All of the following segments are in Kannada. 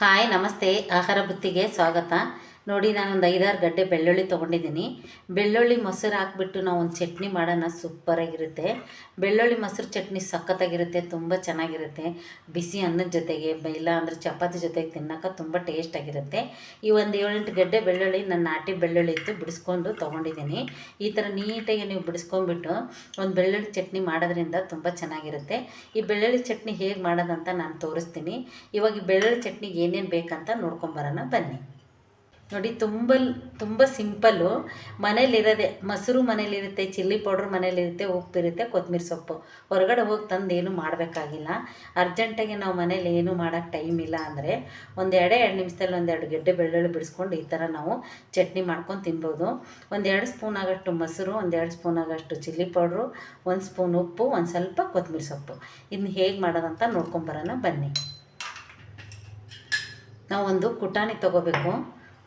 ಹಾಯ್ ನಮಸ್ತೆ. ಆಹಾರ ಬುತ್ತಿಗೆ ಸ್ವಾಗತ. ನೋಡಿ, ನಾನೊಂದು 5-6 ಗಡ್ಡೆ ಬೆಳ್ಳುಳ್ಳಿ ತೊಗೊಂಡಿದ್ದೀನಿ. ಬೆಳ್ಳುಳ್ಳಿ ಮೊಸರು ಹಾಕ್ಬಿಟ್ಟು ನಾವು ಒಂದು ಚಟ್ನಿ ಮಾಡೋಣ. ಸೂಪರಾಗಿರುತ್ತೆ. ಬೆಳ್ಳುಳ್ಳಿ ಮೊಸರು ಚಟ್ನಿ ಸಖತ್ತಾಗಿರುತ್ತೆ, ತುಂಬ ಚೆನ್ನಾಗಿರುತ್ತೆ. ಬಿಸಿ ಅನ್ನದ ಜೊತೆಗೆ ಇಲ್ಲ ಅಂದರೆ ಚಪಾತಿ ಜೊತೆಗೆ ತಿನ್ನೋಕೆ ತುಂಬ ಟೇಸ್ಟಾಗಿರುತ್ತೆ. ಈ ಒಂದು 7-8 ಗಡ್ಡೆ ಬೆಳ್ಳುಳ್ಳಿ ನನ್ನ ನಾಟಿ ಬೆಳ್ಳುಳ್ಳಿ ಇತ್ತು, ಬಿಡಿಸ್ಕೊಂಡು ತೊಗೊಂಡಿದ್ದೀನಿ. ಈ ಥರ ನೀಟಾಗಿ ನೀವು ಬಿಡಿಸ್ಕೊಂಡ್ಬಿಟ್ಟು ಒಂದು ಬೆಳ್ಳುಳ್ಳಿ ಚಟ್ನಿ ಮಾಡೋದ್ರಿಂದ ತುಂಬ ಚೆನ್ನಾಗಿರುತ್ತೆ. ಈ ಬೆಳ್ಳುಳ್ಳಿ ಚಟ್ನಿ ಹೇಗೆ ಮಾಡೋದಂತ ನಾನು ತೋರಿಸ್ತೀನಿ. ಇವಾಗ ಈ ಬೆಳ್ಳುಳ್ಳಿ ಚಟ್ನಿಗೆ ಏನೇನು ಬೇಕಂತ ನೋಡ್ಕೊಂಬರೋಣ ಬನ್ನಿ. ನೋಡಿ, ತುಂಬ ಸಿಂಪಲ್ಲು. ಮನೇಲಿರೋದೆ ಮೊಸರು ಮನೇಲಿರುತ್ತೆ, ಚಿಲ್ಲಿ ಪೌಡ್ರ್ ಮನೇಲಿರುತ್ತೆ, ಉಪ್ಪಿರುತ್ತೆ, ಕೊತ್ತಂಬರಿ ಸೊಪ್ಪು. ಹೊರಗಡೆ ಹೋಗಿ ತಂದು ಏನೂ ಮಾಡಬೇಕಾಗಿಲ್ಲ. ಅರ್ಜೆಂಟಾಗಿ ನಾವು ಮನೇಲಿ ಏನೂ ಮಾಡೋಕ್ಕೆ ಟೈಮ್ ಇಲ್ಲ ಅಂದರೆ ಒಂದು 2 ನಿಮಿಷದಲ್ಲಿ 1-2 ಗಡ್ಡೆ ಬೆಳ್ಳುಳ್ಳಿ ಬಿಡಿಸ್ಕೊಂಡು ಈ ಥರ ನಾವು ಚಟ್ನಿ ಮಾಡ್ಕೊಂಡು ತಿನ್ಬೋದು. 1-2 ಸ್ಪೂನ್ ಆಗೋಷ್ಟು ಮೊಸರು, 1-2 ಸ್ಪೂನ್ ಆಗೋಷ್ಟು ಚಿಲ್ಲಿ ಪೌಡ್ರು, 1 ಸ್ಪೂನ್ ಉಪ್ಪು, ಒಂದು ಸ್ವಲ್ಪ ಕೊತ್ತಂಬರಿ ಸೊಪ್ಪು. ಇದನ್ನ ಹೇಗೆ ಮಾಡೋದಂತ ನೋಡ್ಕೊಂಬರೋಣ ಬನ್ನಿ. ನಾವು ಒಂದು ಕುಟಾಣಿ ತೊಗೋಬೇಕು.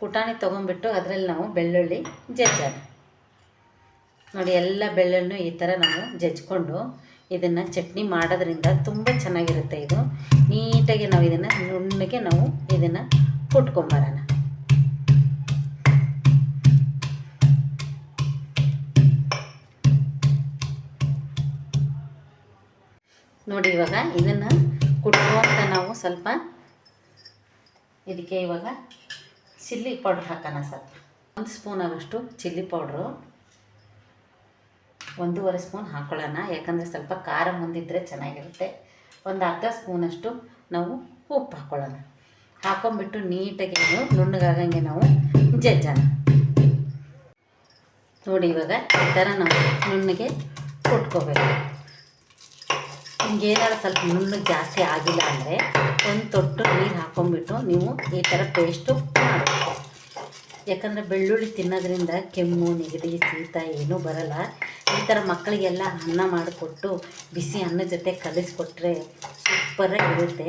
ಕುಟಾಣಿ ತೊಗೊಂಡ್ಬಿಟ್ಟು ಅದರಲ್ಲಿ ನಾವು ಬೆಳ್ಳುಳ್ಳಿ ಜಜ್ಜೋಣ. ನೋಡಿ, ಎಲ್ಲ ಬೆಳ್ಳುಳ್ಳಿ ಈ ಥರ ನಾವು ಜಜ್ಕೊಂಡು ಇದನ್ನು ಚಟ್ನಿ ಮಾಡೋದ್ರಿಂದ ತುಂಬ ಚೆನ್ನಾಗಿರುತ್ತೆ. ಇದು ನೀಟಾಗಿ ನಾವು ಇದನ್ನು ನುಣ್ಣಗೆ ನಾವು ಇದನ್ನು ಕುಟ್ಕೊಂಬರೋಣ. ನೋಡಿ, ಇವಾಗ ಇದನ್ನು ಕುಟ್ಕೊಂತ ನಾವು ಸ್ವಲ್ಪ ಇದಕ್ಕೆ ಇವಾಗ ಚಿಲ್ಲಿ ಪೌಡ್ರ್ ಹಾಕೋಣ. ಸ್ವಲ್ಪ 1 ಸ್ಪೂನ್ ಆಗೋಷ್ಟು ಚಿಲ್ಲಿ ಪೌಡ್ರು, 1.5 ಸ್ಪೂನ್ ಹಾಕ್ಕೊಳ್ಳೋಣ. ಯಾಕಂದರೆ ಸ್ವಲ್ಪ ಖಾರ ಮುಂದಿದ್ದರೆ ಚೆನ್ನಾಗಿರುತ್ತೆ. ಒಂದು ಅರ್ಧ ಸ್ಪೂನಷ್ಟು ನಾವು ಉಪ್ಪು ಹಾಕ್ಕೊಳ್ಳೋಣ. ಹಾಕೊಂಡ್ಬಿಟ್ಟು ನೀಟಾಗಿ ನುಣ್ಣಗಾಗಂಗೆ ನಾವು ಜಜ್ಜೋಣ. ನೋಡಿ, ಇವಾಗ ಈ ಥರ ನಾವು ನುಣ್ಣಗೆ ಕುಟ್ಕೋಬೇಕು. ನಿಮಗೇನಾದ್ರು ಸ್ವಲ್ಪ ನುಣ್ಣಗೆ ಜಾಸ್ತಿ ಆಗಿಲ್ಲ ಅಂದರೆ ಒಂದು ತೊಟ್ಟು ನೀರು ಹಾಕ್ಕೊಂಬಿಟ್ಟು ನೀವು ಈ ಥರ ಪೇಸ್ಟು ಮಾಡಬೇಕು. ಯಾಕಂದರೆ ಬೆಳ್ಳುಳ್ಳಿ ತಿನ್ನೋದ್ರಿಂದ ಕೆಮ್ಮು, ನೆಗಡಿ, ಶೀತ ಏನೂ ಬರಲ್ಲ. ಈ ಥರ ಮಕ್ಕಳಿಗೆಲ್ಲ ಅನ್ನ ಮಾಡಿಕೊಟ್ಟು ಬಿಸಿ ಅನ್ನ ಜೊತೆ ಕಲಿಸ್ಕೊಟ್ರೆ ಸೂಪರಾಗಿರುತ್ತೆ.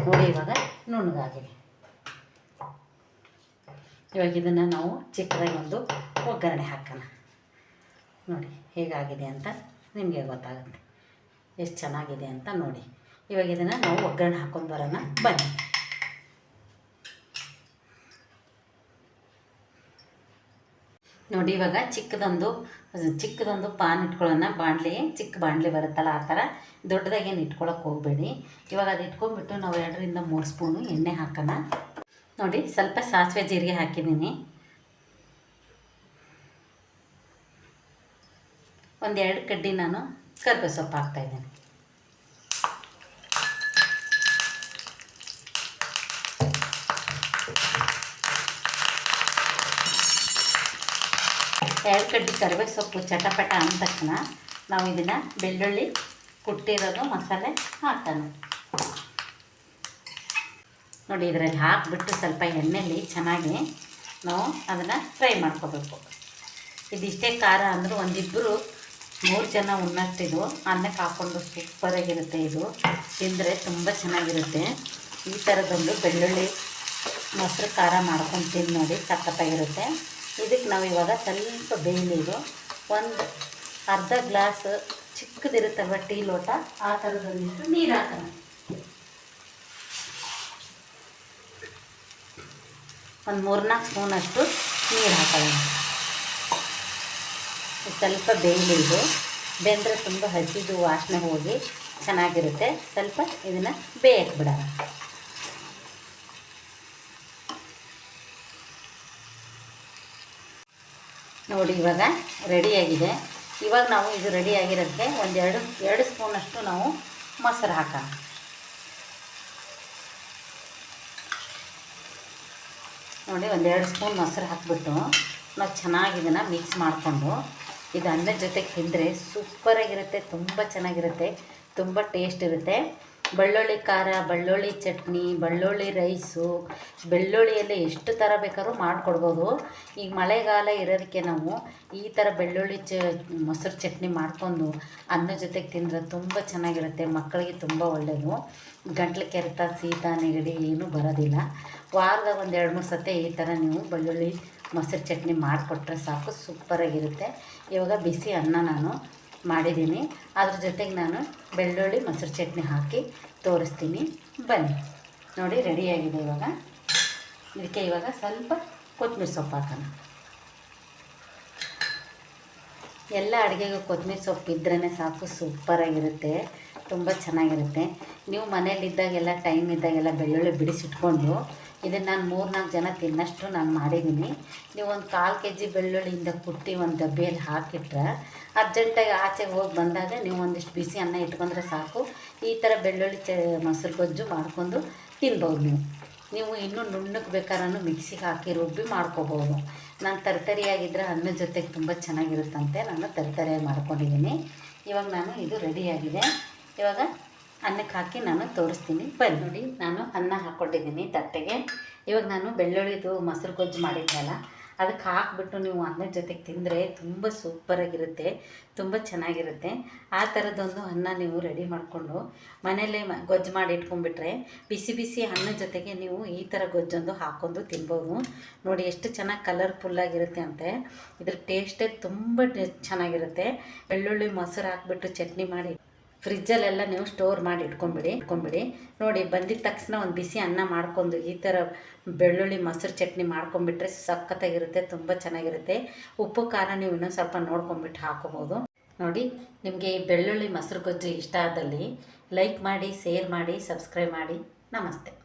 ನೋಡಿ, ಇವಾಗ ನುಣ್ಣಗಾಗಿದೆ. ಇವಾಗ ಇದನ್ನು ನಾವು ಚಿಕ್ಕದಾಗಿ ಒಂದು ಒಗ್ಗರಣೆ ಹಾಕೋಣ. ನೋಡಿ ಹೇಗಾಗಿದೆ ಅಂತ ನಿಮಗೆ ಗೊತ್ತಾಗುತ್ತೆ, ಎಷ್ಟು ಚೆನ್ನಾಗಿದೆ ಅಂತ. ನೋಡಿ, ಇವಾಗ ಇದನ್ನು ನಾವು ಒಗ್ಗರಣೆ ಹಾಕೊಂಡು ಬರೋಣ ಬನ್ನಿ. ನೋಡಿ, ಇವಾಗ ಚಿಕ್ಕದೊಂದು ಪಾನ್ ಇಟ್ಕೊಳ್ಳೋಣ. ಚಿಕ್ಕ ಬಾಣಲೆ ಬರುತ್ತಲ್ಲ ಆ ಥರ. ದೊಡ್ಡದಾಗೇನು ಇಟ್ಕೊಳ್ಳೋಕೆ ಹೋಗಬೇಡಿ. ಇವಾಗ ಅದು ಇಟ್ಕೊಂಡ್ಬಿಟ್ಟು ನಾವು 2-3 ಸ್ಪೂನು ಎಣ್ಣೆ ಹಾಕೋಣ. ನೋಡಿ, ಸ್ವಲ್ಪ ಸಾಸಿವೆ ಜೀರಿಗೆ ಹಾಕಿದ್ದೀನಿ. 1-2 ಕಡ್ಡಿ ನಾನು ಕರಿಬೇವು ಸೊಪ್ಪು ಹಾಕ್ತಾಯಿದ್ದೀನಿ. ಎರಡು ಕಡ್ಡಿ ಕರಿಬೇವು ಸೊಪ್ಪು ಚಟಪಟ ಅಂದ ತಕ್ಷಣ ನಾವು ಇದನ್ನು ಬೆಳ್ಳುಳ್ಳಿ ಕುಟ್ಟಿರೋದು ಮಸಾಲೆ ಹಾಕೋಣ. ನೋಡಿ, ಇದರಲ್ಲಿ ಹಾಕಿಬಿಟ್ಟು ಸ್ವಲ್ಪ ಎಣ್ಣೆಯಲ್ಲಿ ಚೆನ್ನಾಗಿ ನಾವು ಅದನ್ನು ಫ್ರೈ ಮಾಡ್ಕೋಬೇಕು. ಇದಿಷ್ಟೇ ಖಾರ ಅಂದರೂ 1-2-3 ಜನ ಉಣ್ಣಷ್ಟಿದು ಅನ್ನಕ್ಕೆ ಹಾಕ್ಕೊಂಡು ಸೂಪರಾಗಿರುತ್ತೆ. ಇದು ತಿಂದರೆ ತುಂಬ ಚೆನ್ನಾಗಿರುತ್ತೆ. ಈ ಥರದೊಂದು ಬೆಳ್ಳುಳ್ಳಿ ಮೊಸರು ಖಾರ ಮಾಡ್ಕೊಂಡು ತಿಂದು ನೋಡಿ, ಸಖತ್ತಾಗಿರುತ್ತೆ. ಇದಕ್ಕೆ ನಾವು ಇವಾಗ ಸ್ವಲ್ಪ ಬೇಯಲಿದು ಒಂದು ಅರ್ಧ ಗ್ಲಾಸ್ ಚಿಕ್ಕದಿರುತ್ತಲ್ವ ಟೀ ಲೋಟ, ಆ ಥರದೊಂದಿಷ್ಟು ನೀರು ಹಾಕೋಣ. ಒಂದು 3-4 ಸ್ಪೂನಷ್ಟು ನೀರು ಹಾಕೋಣ. ಸ್ವಲ್ಪ ಬೇಯಲಿದು. ಬೆಂದರೆ ತುಂಬ ಹಸಿದು ವಾಸನೆ ಹೋಗಿ ಚೆನ್ನಾಗಿರುತ್ತೆ. ಸ್ವಲ್ಪ ಇದನ್ನು ಬೇಯಕ್ಕೆ ಬಿಡೋಣ. ನೋಡಿ, ಇವಾಗ ರೆಡಿಯಾಗಿದೆ. ಇವಾಗ ನಾವು ಇದು ರೆಡಿಯಾಗಿರೋದಕ್ಕೆ 1-2 ಸ್ಪೂನಷ್ಟು ನಾವು ಮೊಸರು ಹಾಕೋಣ. ನೋಡಿ, 1-2 ಸ್ಪೂನ್ ಮೊಸರು ಹಾಕ್ಬಿಟ್ಟು ನಾವು ಚೆನ್ನಾಗಿ ಇದನ್ನು ಮಿಕ್ಸ್ ಮಾಡಿಕೊಂಡು ಇದು ಅನ್ನದ ಜೊತೆಗೆ ತಿಂದರೆ ಸೂಪರಾಗಿರುತ್ತೆ. ತುಂಬ ಚೆನ್ನಾಗಿರುತ್ತೆ, ತುಂಬ ಟೇಸ್ಟ್ ಇರುತ್ತೆ. ಬೆಳ್ಳುಳ್ಳಿ ಖಾರ, ಬೆಳ್ಳುಳ್ಳಿ ಚಟ್ನಿ, ಬೆಳ್ಳುಳ್ಳಿ ರೈಸು, ಬೆಳ್ಳುಳ್ಳಿಯಲ್ಲಿ ಎಷ್ಟು ಥರ ಬೇಕಾದ್ರೂ ಮಾಡಿಕೊಡ್ಬೋದು. ಈಗ ಮಳೆಗಾಲ ಇರೋದಕ್ಕೆ ನಾವು ಈ ಥರ ಬೆಳ್ಳುಳ್ಳಿ ಮೊಸರು ಚಟ್ನಿ ಮಾಡ್ಕೊಂಡು ಅನ್ನದ ಜೊತೆಗೆ ತಿಂದರೆ ತುಂಬ ಚೆನ್ನಾಗಿರುತ್ತೆ. ಮಕ್ಕಳಿಗೆ ತುಂಬ ಒಳ್ಳೆಯದು. ಗಂಟ್ಲು ಕೆರೆತ, ಶೀತ, ನೆಗಡಿ ಏನೂ ಬರೋದಿಲ್ಲ. ವಾರದಾಗ 1-2-3 ಸತಿ ಈ ಥರ ನೀವು ಬೆಳ್ಳುಳ್ಳಿ ಮೊಸರು ಚಟ್ನಿ ಮಾಡಿಕೊಟ್ರೆ ಸಾಕು, ಸೂಪರಾಗಿರುತ್ತೆ. ಇವಾಗ ಬಿಸಿ ಅನ್ನ ನಾನು ಮಾಡಿದ್ದೀನಿ, ಅದ್ರ ಜೊತೆಗೆ ನಾನು ಬೆಳ್ಳುಳ್ಳಿ ಮೊಸರು ಚಟ್ನಿ ಹಾಕಿ ತೋರಿಸ್ತೀನಿ ಬನ್ನಿ. ನೋಡಿ ರೆಡಿಯಾಗಿದೆ. ಇವಾಗ ಇದಕ್ಕೆ ಇವಾಗ ಸ್ವಲ್ಪ ಕೊತ್ತಂಬರಿ ಸೊಪ್ಪು ಹಾಕೋಣ. ಎಲ್ಲ ಅಡುಗೆಗೂ ಕೊತ್ತಂಬರಿ ಸೊಪ್ಪು ಇದ್ರೇ ಸಾಕು, ಸೂಪರಾಗಿರುತ್ತೆ, ತುಂಬ ಚೆನ್ನಾಗಿರುತ್ತೆ. ನೀವು ಮನೇಲಿದ್ದಾಗೆಲ್ಲ ಟೈಮ್ ಇದ್ದಾಗೆಲ್ಲ ಬೆಳ್ಳುಳ್ಳಿ ಬಿಡಿಸಿಟ್ಕೊಂಡು ಇದನ್ನು ನಾನು 3-4 ಜನ ತಿನ್ನಷ್ಟು ನಾನು ಮಾಡಿದ್ದೀನಿ. ನೀವು ಒಂದು 1/4 kg ಬೆಳ್ಳುಳ್ಳಿಯಿಂದ ಕುಟ್ಟಿ ಒಂದು ಡಬ್ಬಿಯಲ್ಲಿ ಹಾಕಿಟ್ರೆ ಅರ್ಜೆಂಟಾಗಿ ಆಚೆಗೆ ಹೋಗಿ ಬಂದಾಗ ನೀವು ಒಂದಿಷ್ಟು ಬಿಸಿ ಅನ್ನ ಇಟ್ಕೊಂಡ್ರೆ ಸಾಕು. ಈ ಥರ ಬೆಳ್ಳುಳ್ಳಿ ಮೊಸರು ಗೊಜ್ಜು ಮಾಡ್ಕೊಂಡು ತಿನ್ಬೋದು. ನೀವು ಇನ್ನೂ ನುಣ್ಣಗೆ ಬೇಕಾದ್ರೂ ಮಿಕ್ಸಿಗೆ ಹಾಕಿ ರುಬ್ಬಿ ಮಾಡ್ಕೋಬೋದು. ನಾನು ತರಕಾರಿಯಾಗಿದ್ದರೆ ಅನ್ನದ ಜೊತೆಗೆ ತುಂಬ ಚೆನ್ನಾಗಿರುತ್ತಂತೆ, ನಾನು ತರಕಾರಿಯಾಗಿ ಮಾಡ್ಕೊಂಡಿದ್ದೀನಿ. ಇವಾಗ ನಾನು ಇದು ರೆಡಿಯಾಗಿದೆ. ಇವಾಗ ಅನ್ನಕ್ಕೆ ಹಾಕಿ ನಾನು ತೋರಿಸ್ತೀನಿ ಬನ್ನಿ. ನೋಡಿ, ನಾನು ಅನ್ನ ಹಾಕ್ಕೊಂಡಿದ್ದೀನಿ ತಟ್ಟೆಗೆ. ಇವಾಗ ನಾನು ಬೆಳ್ಳುಳ್ಳಿದು ಮೊಸರು ಗೊಜ್ಜು ಮಾಡಿದ್ನಲ್ಲ ಅದಕ್ಕೆ ಹಾಕಿಬಿಟ್ಟು ನೀವು ಅನ್ನದ ಜೊತೆಗೆ ತಿಂದರೆ ತುಂಬ ಸೂಪರಾಗಿರುತ್ತೆ, ತುಂಬ ಚೆನ್ನಾಗಿರುತ್ತೆ. ಆ ಥರದ್ದೊಂದು ಅನ್ನ ನೀವು ರೆಡಿ ಮಾಡಿಕೊಂಡು ಮನೆಯಲ್ಲೇ ಗೊಜ್ಜು ಮಾಡಿ ಇಟ್ಕೊಂಡ್ಬಿಟ್ರೆ ಬಿಸಿ ಬಿಸಿ ಅನ್ನದ ಜೊತೆಗೆ ನೀವು ಈ ಥರ ಗೊಜ್ಜೊಂದು ಹಾಕ್ಕೊಂಡು ತಿನ್ಬೋದು. ನೋಡಿ ಎಷ್ಟು ಚೆನ್ನಾಗಿ ಕಲರ್ಫುಲ್ಲಾಗಿರುತ್ತೆ ಅಂತೆ. ಇದ್ರ ಟೇಸ್ಟೇ ತುಂಬ ಚೆನ್ನಾಗಿರುತ್ತೆ. ಬೆಳ್ಳುಳ್ಳಿ ಮೊಸರು ಹಾಕ್ಬಿಟ್ಟು ಚಟ್ನಿ ಮಾಡಿ ಫ್ರಿಜ್ಜಲ್ಲೆಲ್ಲ ನೀವು ಸ್ಟೋರ್ ಮಾಡಿ ಇಟ್ಕೊಂಬಿಡಿ. ನೋಡಿ, ಬಂದಿದ್ದ ತಕ್ಷಣ ಒಂದು ಬಿಸಿ ಅನ್ನ ಮಾಡ್ಕೊಂಡು ಈ ಥರ ಬೆಳ್ಳುಳ್ಳಿ ಮೊಸರು ಚಟ್ನಿ ಮಾಡ್ಕೊಂಬಿಟ್ರೆ ಸಖತ್ತಾಗಿರುತ್ತೆ, ತುಂಬ ಚೆನ್ನಾಗಿರುತ್ತೆ. ಉಪ್ಪು ಖಾರ ನೀವು ಇನ್ನೊಂದು ಸ್ವಲ್ಪ ನೋಡ್ಕೊಂಬಿಟ್ಟು ಹಾಕೋಬೋದು. ನೋಡಿ, ನಿಮಗೆ ಈ ಬೆಳ್ಳುಳ್ಳಿ ಮೊಸರು ಗೊಜ್ಜು ಇಷ್ಟ ಆದಲ್ಲಿ ಲೈಕ್ ಮಾಡಿ, ಶೇರ್ ಮಾಡಿ, ಸಬ್ಸ್ಕ್ರೈಬ್ ಮಾಡಿ. ನಮಸ್ತೆ.